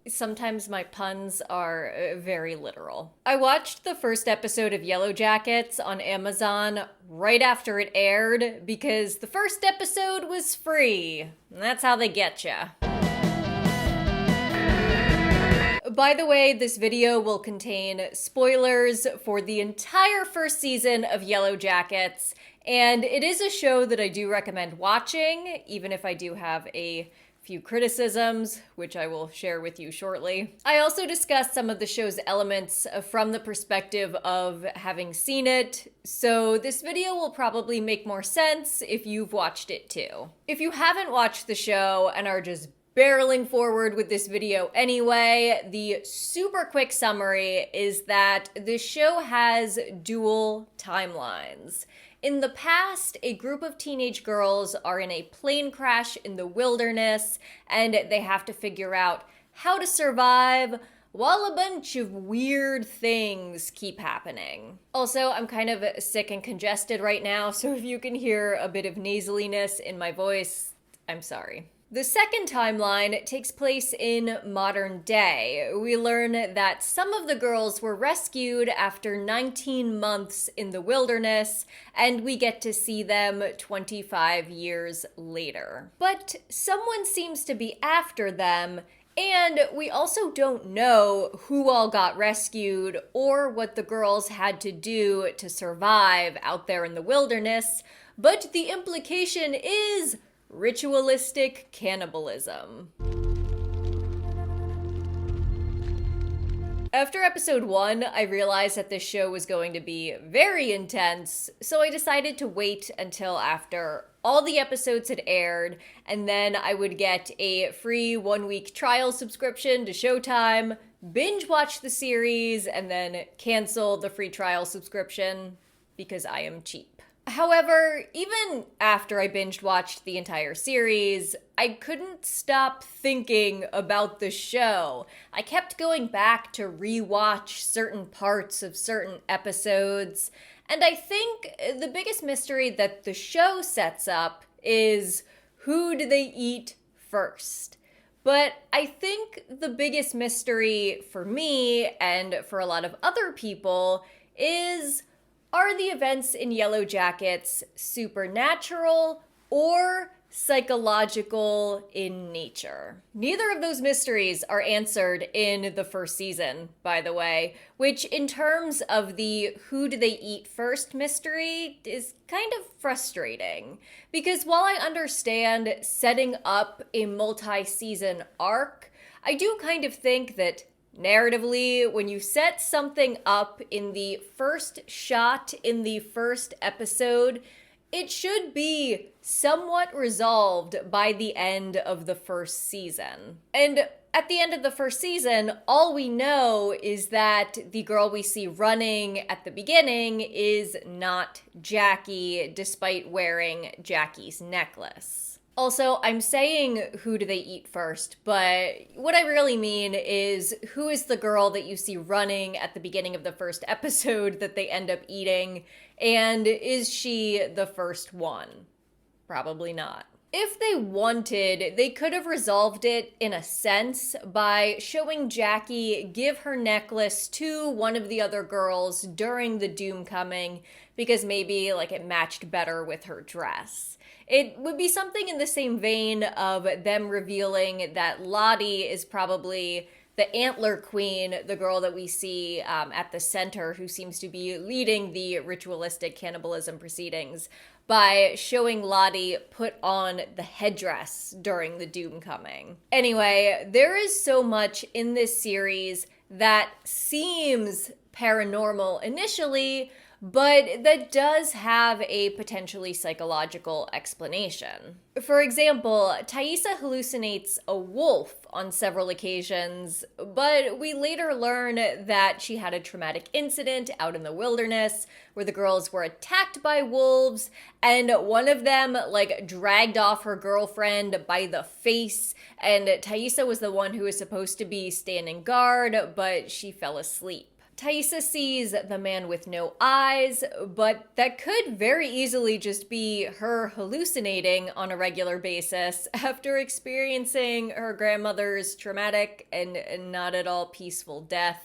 Sometimes my puns are very literal. I watched the first episode of Yellowjackets on Amazon right after it aired because the first episode was free. And that's how they get ya. By the way, this video will contain spoilers for the entire first season of Yellowjackets, and it is a show that I do recommend watching, even if I do have a few criticisms, which I will share with you shortly. I also discussed some of the show's elements from the perspective of having seen it, so this video will probably make more sense if you've watched it too. If you haven't watched the show and are just barreling forward with this video anyway, the super quick summary is that the show has dual timelines. In the past, a group of teenage girls are in a plane crash in the wilderness, and they have to figure out how to survive while a bunch of weird things keep happening. Also, I'm kind of sick and congested right now, so if you can hear a bit of nasaliness in my voice, I'm sorry. The second timeline takes place in modern day. We learn that some of the girls were rescued after 19 months in the wilderness, and we get to see them 25 years later. But someone seems to be after them, and we also don't know who all got rescued or what the girls had to do to survive out there in the wilderness, but the implication is ritualistic cannibalism. After episode 1, I realized that this show was going to be very intense, so I decided to wait until after all the episodes had aired, and then I would get a free 1-week trial subscription to Showtime, binge watch the series, and then cancel the free trial subscription because I am cheap. However, even after I binge watched the entire series, I couldn't stop thinking about the show. I kept going back to rewatch certain parts of certain episodes, and I think the biggest mystery that the show sets up is who do they eat first? But I think the biggest mystery for me and for a lot of other people is, are the events in Yellowjackets supernatural or psychological in nature? Neither of those mysteries are answered in the first season, by the way, which in terms of the who do they eat first mystery is kind of frustrating. Because while I understand setting up a multi-season arc, I do kind of think that narratively, when you set something up in the first shot in the first episode, it should be somewhat resolved by the end of the first season. And at the end of the first season, all we know is that the girl we see running at the beginning is not Jackie, despite wearing Jackie's necklace. Also, I'm saying who do they eat first, but what I really mean is who is the girl that you see running at the beginning of the first episode that they end up eating, and is she the first one? Probably not. If they wanted, they could have resolved it in a sense by showing Jackie give her necklace to one of the other girls during the doom coming, because maybe it matched better with her dress. It would be something in the same vein of them revealing that Lottie is probably the antler queen, the girl that we see at the center who seems to be leading the ritualistic cannibalism proceedings, by showing Lottie put on the headdress during the doom coming. Anyway, there is so much in this series that seems paranormal initially, but that does have a potentially psychological explanation. For example, Thaisa hallucinates a wolf on several occasions, but we later learn that she had a traumatic incident out in the wilderness where the girls were attacked by wolves, and one of them dragged off her girlfriend by the face, and Thaisa was the one who was supposed to be standing guard, but she fell asleep. Thaisa sees the man with no eyes, but that could very easily just be her hallucinating on a regular basis after experiencing her grandmother's traumatic and not at all peaceful death.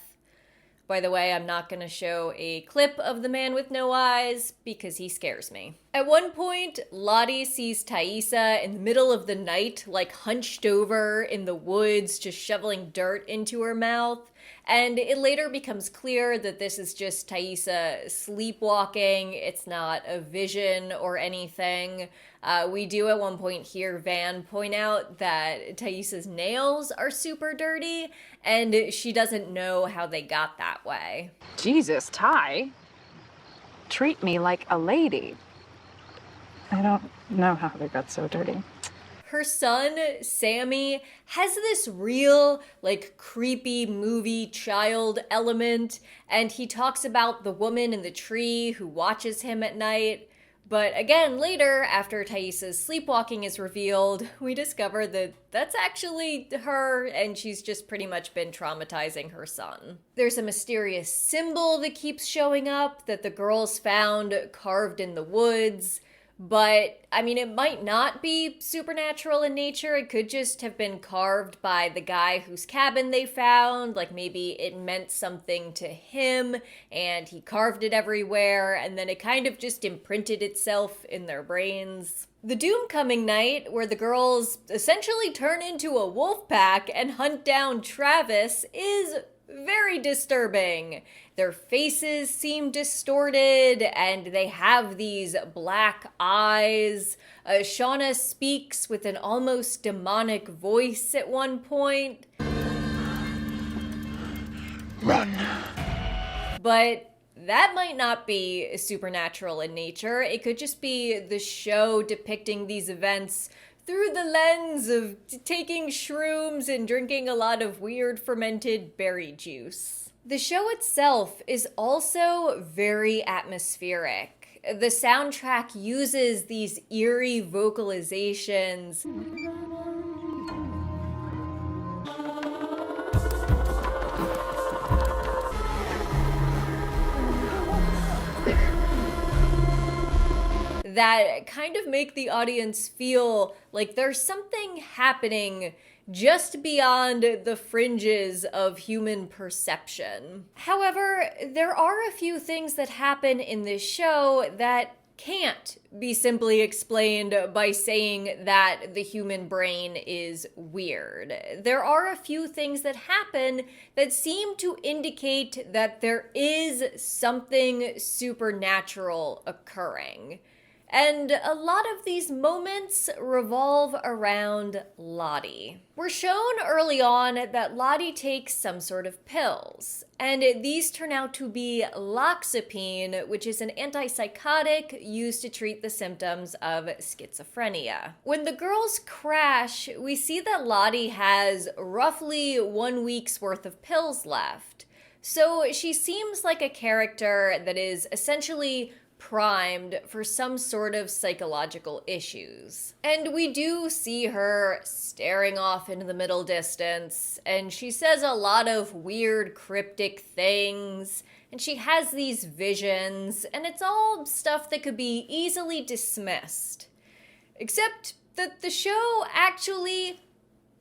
By the way, I'm not going to show a clip of the man with no eyes because he scares me. At one point, Lottie sees Thaisa in the middle of the night, like hunched over in the woods, just shoveling dirt into her mouth. And it later becomes clear that this is just Thaisa sleepwalking. It's not a vision or anything. We do at one point hear Van point out that Thaisa's nails are super dirty, and she doesn't know how they got that way. Jesus, Ty. Treat me like a lady. I don't know how they got so dirty. Her son, Sammy, has this real, creepy movie child element, and he talks about the woman in the tree who watches him at night. But again, later, after Thaisa's sleepwalking is revealed, we discover that that's actually her, and she's just pretty much been traumatizing her son. There's a mysterious symbol that keeps showing up that the girls found carved in the woods. But, it might not be supernatural in nature. It could just have been carved by the guy whose cabin they found. Maybe it meant something to him, and he carved it everywhere, and then it kind of just imprinted itself in their brains. The Doomcoming night, where the girls essentially turn into a wolf pack and hunt down Travis, is very disturbing. Their faces seem distorted, and they have these black eyes. Shauna speaks with an almost demonic voice at one point. Run. But that might not be supernatural in nature. It could just be the show depicting these events through the lens of taking shrooms and drinking a lot of weird fermented berry juice. The show itself is also very atmospheric. The soundtrack uses these eerie vocalizations that kind of make the audience feel like there's something happening just beyond the fringes of human perception. However, there are a few things that happen in this show that can't be simply explained by saying that the human brain is weird. There are a few things that happen that seem to indicate that there is something supernatural occurring. And a lot of these moments revolve around Lottie. We're shown early on that Lottie takes some sort of pills, and these turn out to be loxapine, which is an antipsychotic used to treat the symptoms of schizophrenia. When the girls crash, we see that Lottie has roughly 1 week's worth of pills left. So she seems like a character that is essentially primed for some sort of psychological issues. And we do see her staring off into the middle distance, and she says a lot of weird cryptic things, and she has these visions, and it's all stuff that could be easily dismissed. Except that the show actually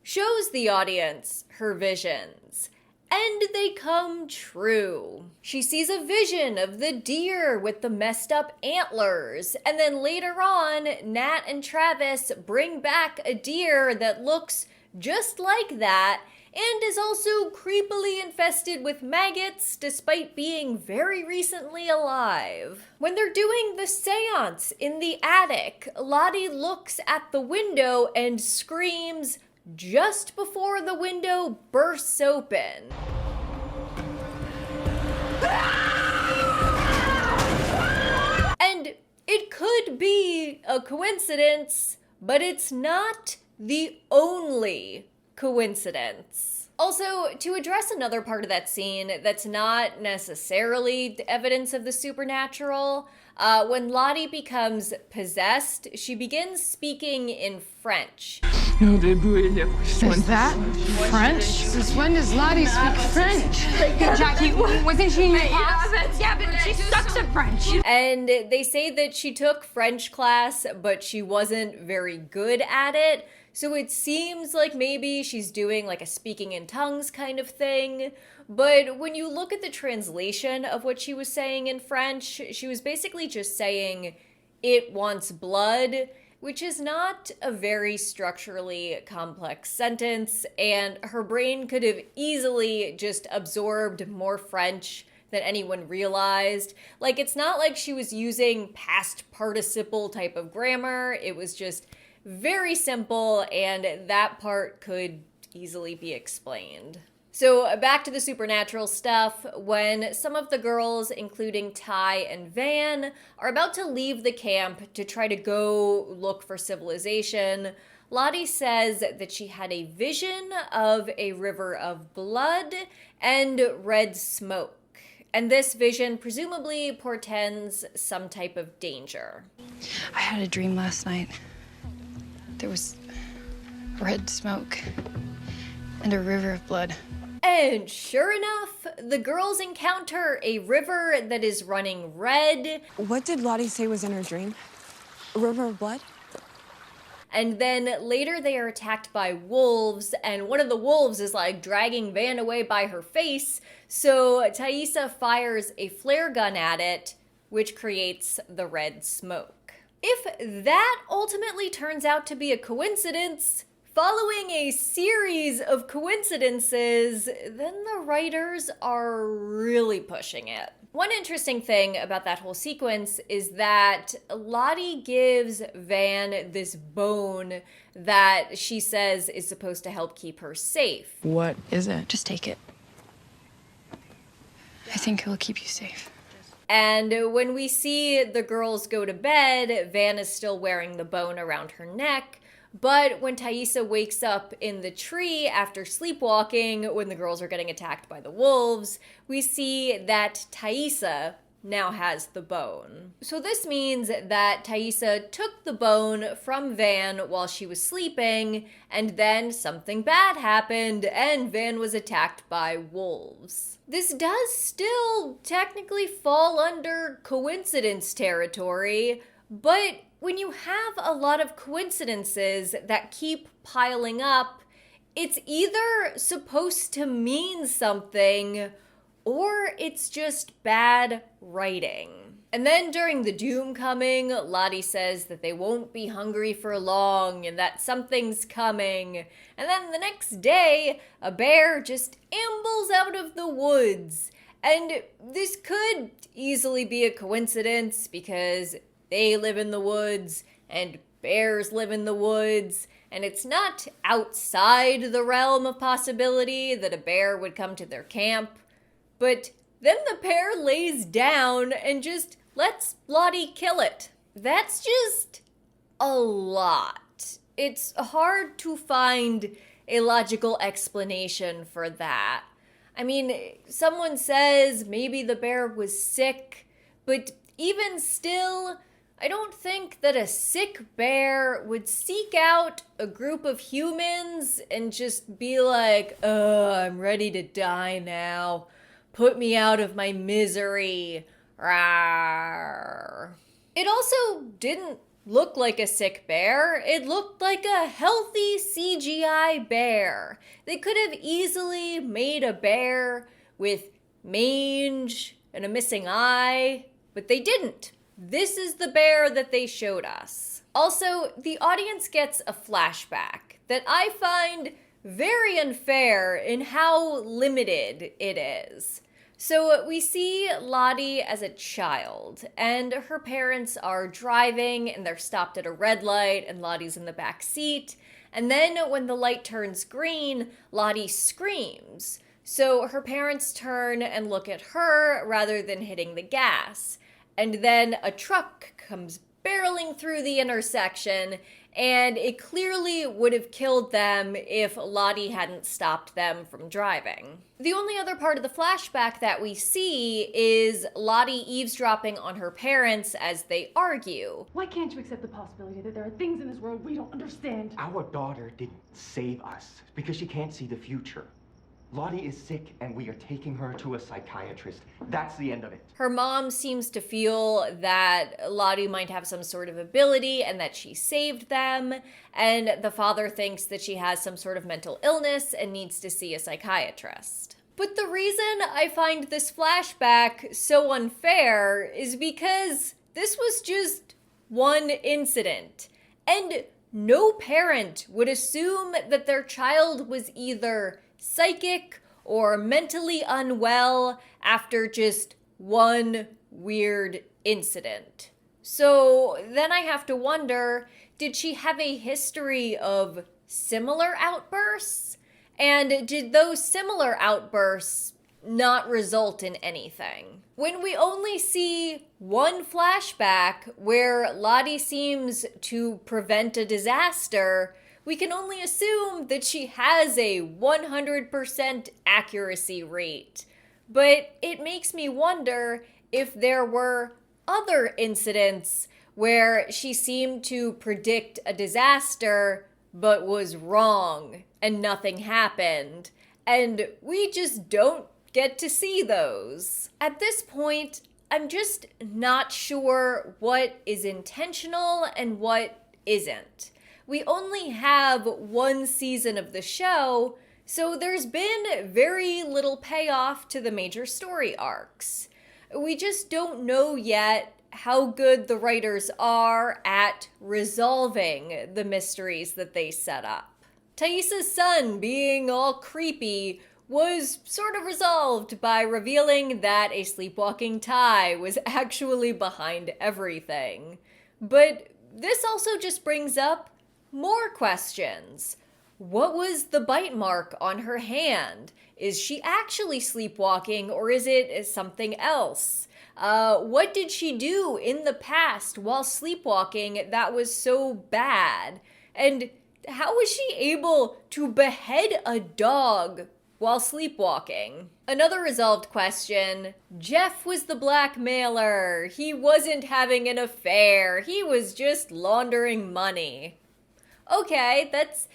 shows the audience her visions. And they come true. She sees a vision of the deer with the messed up antlers, and then later on, Nat and Travis bring back a deer that looks just like that and is also creepily infested with maggots despite being very recently alive. When they're doing the seance in the attic, Lottie looks at the window and screams just before the window bursts open. And it could be a coincidence, but it's not the only coincidence. Also, to address another part of that scene that's not necessarily evidence of the supernatural, when Lottie becomes possessed, she begins speaking in French. Is that French? Since when does Lottie speak French? Jackie, wasn't she in your class? Yeah, but she sucks at French. And they say that she took French class, but she wasn't very good at it. So it seems like maybe she's doing like a speaking in tongues kind of thing. But when you look at the translation of what she was saying in French, she was basically just saying, "It wants blood," which is not a very structurally complex sentence, and her brain could have easily just absorbed more French than anyone realized. Like, it's not like she was using past participle type of grammar. It was just very simple, and that part could easily be explained. So back to the supernatural stuff. When some of the girls, including Ty and Van, are about to leave the camp to try to go look for civilization, Lottie says that she had a vision of a river of blood and red smoke. And this vision presumably portends some type of danger. I had a dream last night. There was red smoke and a river of blood. And sure enough, the girls encounter a river that is running red. What did Lottie say was in her dream? A river of blood? And then later they are attacked by wolves, and one of the wolves is like dragging Van away by her face. So Thaisa fires a flare gun at it, which creates the red smoke. If that ultimately turns out to be a coincidence, following a series of coincidences, then the writers are really pushing it. One interesting thing about that whole sequence is that Lottie gives Van this bone that she says is supposed to help keep her safe. What is it? Just take it. I think it'll keep you safe. And when we see the girls go to bed, Van is still wearing the bone around her neck. But when Thaisa wakes up in the tree after sleepwalking, when the girls are getting attacked by the wolves, we see that Thaisa now has the bone. So this means that Thaisa took the bone from Van while she was sleeping, and then something bad happened, and Van was attacked by wolves. This does still technically fall under coincidence territory, but when you have a lot of coincidences that keep piling up, it's either supposed to mean something or it's just bad writing. And then during the doom coming, Lottie says that they won't be hungry for long and that something's coming. And then the next day, a bear just ambles out of the woods. And this could easily be a coincidence because they live in the woods, and bears live in the woods, and it's not outside the realm of possibility that a bear would come to their camp. But then the pair lays down and just lets Lottie kill it. That's just a lot. It's hard to find a logical explanation for that. I mean, someone says maybe the bear was sick, but even still, I don't think that a sick bear would seek out a group of humans and just be like, I'm ready to die now. Put me out of my misery. Rawr. It also didn't look like a sick bear. It looked like a healthy CGI bear. They could have easily made a bear with mange and a missing eye, but they didn't. This is the bear that they showed us. Also, the audience gets a flashback that I find very unfair in how limited it is. So we see Lottie as a child, and her parents are driving, and they're stopped at a red light, and Lottie's in the back seat. And then when the light turns green, Lottie screams. So her parents turn and look at her rather than hitting the gas. And then a truck comes barreling through the intersection, and it clearly would have killed them if Lottie hadn't stopped them from driving. The only other part of the flashback that we see is Lottie eavesdropping on her parents as they argue. Why can't you accept the possibility that there are things in this world we don't understand? Our daughter didn't save us because she can't see the future. Lottie is sick and we are taking her to a psychiatrist. That's the end of it. Her mom seems to feel that Lottie might have some sort of ability and that she saved them. And the father thinks that she has some sort of mental illness and needs to see a psychiatrist. But the reason I find this flashback so unfair is because this was just one incident. And no parent would assume that their child was either psychic or mentally unwell after just one weird incident. So then I have to wonder, did she have a history of similar outbursts? And did those similar outbursts not result in anything? When we only see one flashback where Lottie seems to prevent a disaster, we can only assume that she has a 100% accuracy rate. But it makes me wonder if there were other incidents where she seemed to predict a disaster but was wrong and nothing happened. And we just don't get to see those. At this point, I'm just not sure what is intentional and what isn't. We only have one season of the show, so there's been very little payoff to the major story arcs. We just don't know yet how good the writers are at resolving the mysteries that they set up. Thaisa's son being all creepy was sort of resolved by revealing that a sleepwalking Thai was actually behind everything. But this also just brings up more questions. What was the bite mark on her hand? Is she actually sleepwalking or is it something else? What did she do in the past while sleepwalking that was so bad? And how was she able to behead a dog while sleepwalking? Another resolved question, Jeff was the blackmailer. He wasn't having an affair. He was just laundering money. Okay, that's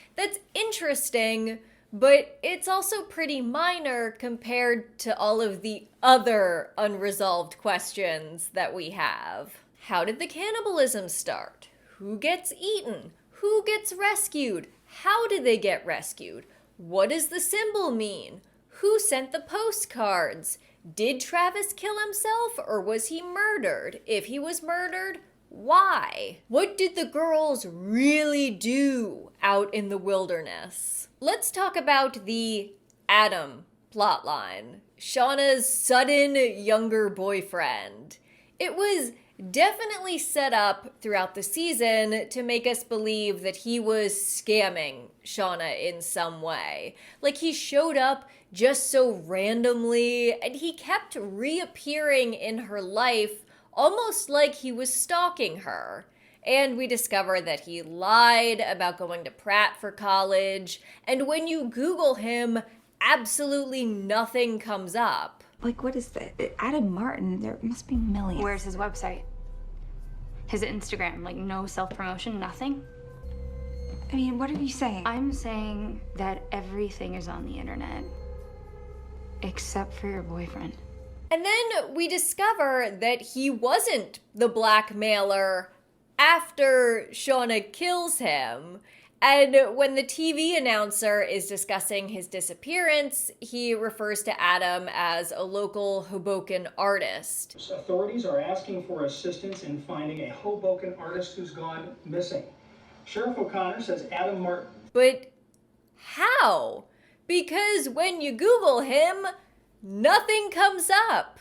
interesting, but it's also pretty minor compared to all of the other unresolved questions that we have. How did the cannibalism start? Who gets eaten? Who gets rescued? How did they get rescued? What does the symbol mean? Who sent the postcards? Did Travis kill himself or was he murdered? If he was murdered, why? What did the girls really do out in the wilderness? Let's talk about the Adam plotline, Shauna's sudden younger boyfriend. It was definitely set up throughout the season to make us believe that he was scamming Shauna in some way. Like he showed up just so randomly and he kept reappearing in her life almost like he was stalking her. And we discover that he lied about going to Pratt for college. And when you Google him, absolutely nothing comes up. Like, what is that? Adam Martin, there must be millions. Where's his website? His Instagram, like no self-promotion, nothing? I mean, what are you saying? I'm saying that everything is on the internet. Except for your boyfriend. And then we discover that he wasn't the blackmailer after Shauna kills him. And when the TV announcer is discussing his disappearance, he refers to Adam as a local Hoboken artist. Authorities are asking for assistance in finding a Hoboken artist who's gone missing. Sheriff O'Connor says Adam Martin. But how? Because when you Google him, nothing comes up.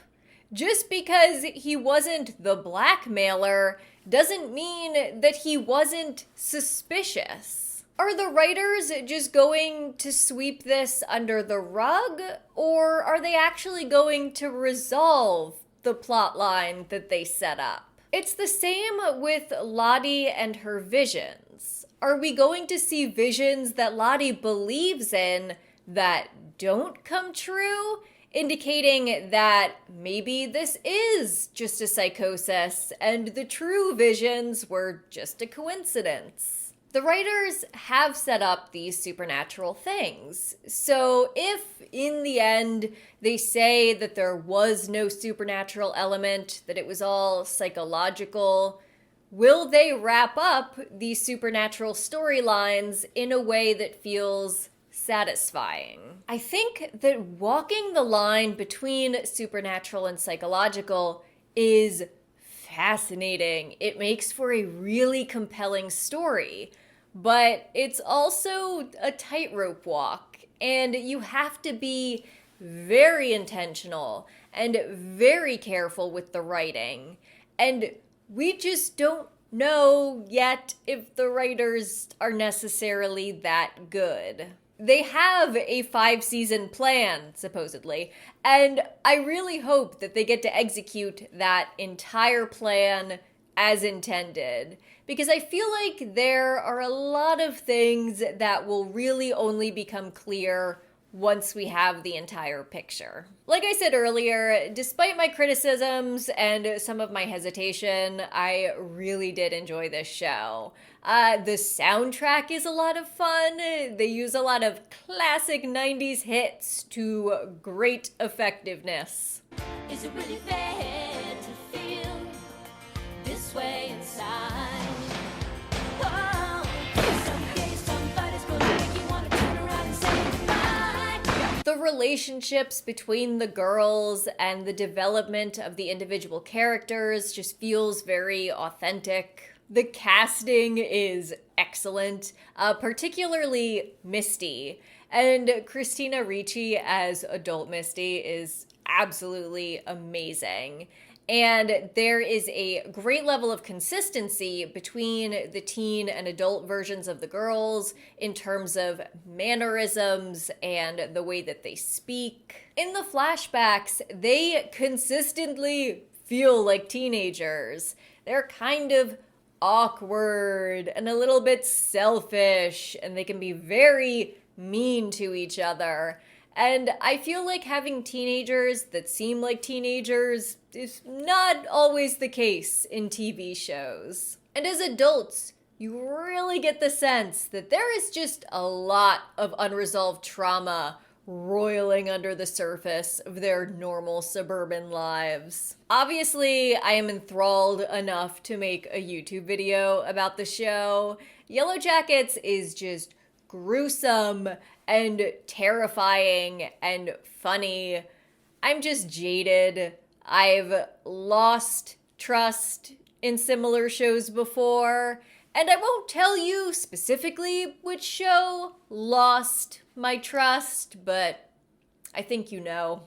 Just because he wasn't the blackmailer doesn't mean that he wasn't suspicious. Are the writers just going to sweep this under the rug, or are they actually going to resolve the plot line that they set up? It's the same with Lottie and her visions. Are we going to see visions that Lottie believes in that don't come true? Indicating that maybe this is just a psychosis and the true visions were just a coincidence. The writers have set up these supernatural things. So if in the end they say that there was no supernatural element, that it was all psychological, will they wrap up these supernatural storylines in a way that feels satisfying? I think that walking the line between supernatural and psychological is fascinating. It makes for a really compelling story, but it's also a tightrope walk, and you have to be very intentional and very careful with the writing. And we just don't know yet if the writers are necessarily that good. They have a 5-season plan, supposedly, and I really hope that they get to execute that entire plan as intended, because I feel like there are a lot of things that will really only become clear once we have the entire picture. Like I said earlier, despite my criticisms and some of my hesitation, I really did enjoy this show. The soundtrack is a lot of fun. They use a lot of classic 90s hits to great effectiveness. Is it really fair to feel this way inside? The relationships between the girls and the development of the individual characters just feels very authentic. The casting is excellent, particularly Misty. And Christina Ricci as adult Misty is absolutely amazing. And there is a great level of consistency between the teen and adult versions of the girls in terms of mannerisms and the way that they speak. In the flashbacks, they consistently feel like teenagers. They're kind of awkward and a little bit selfish, and they can be very mean to each other. And I feel like having teenagers that seem like teenagers is not always the case in TV shows. And as adults, you really get the sense that there is just a lot of unresolved trauma roiling under the surface of their normal suburban lives. Obviously, I am enthralled enough to make a YouTube video about the show. Yellowjackets is just gruesome and terrifying and funny. I'm just jaded. I've lost trust in similar shows before, and I won't tell you specifically which show lost my trust, but I think you know.